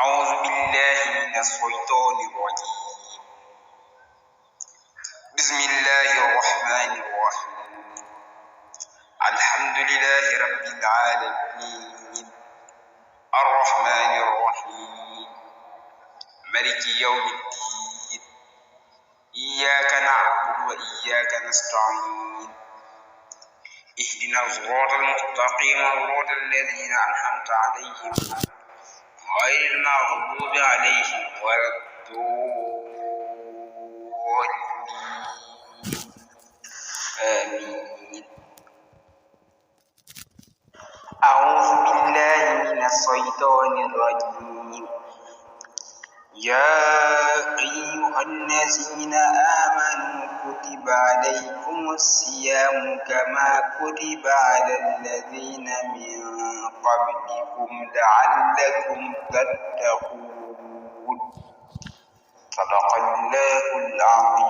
أعوذ بالله من الشيطان الرجيم. بسم الله الرحمن الرحيم. الحمد لله رب العالمين الرحمن الرحيم مالك يوم الدين. إياك نعبد وإياك نستعين. اهدنا الصراط المستقيم صراط الذين أنعمت عليهم غير المغضوب عليهم ولا الضالين. آمين. أعوذ بالله من الشيطان الرجيم. يا أيها الذين آمنوا كتب عليكم الصيام كما كتب على الذين من قبلكم لعلكم تتقون. صدق الله العظيم.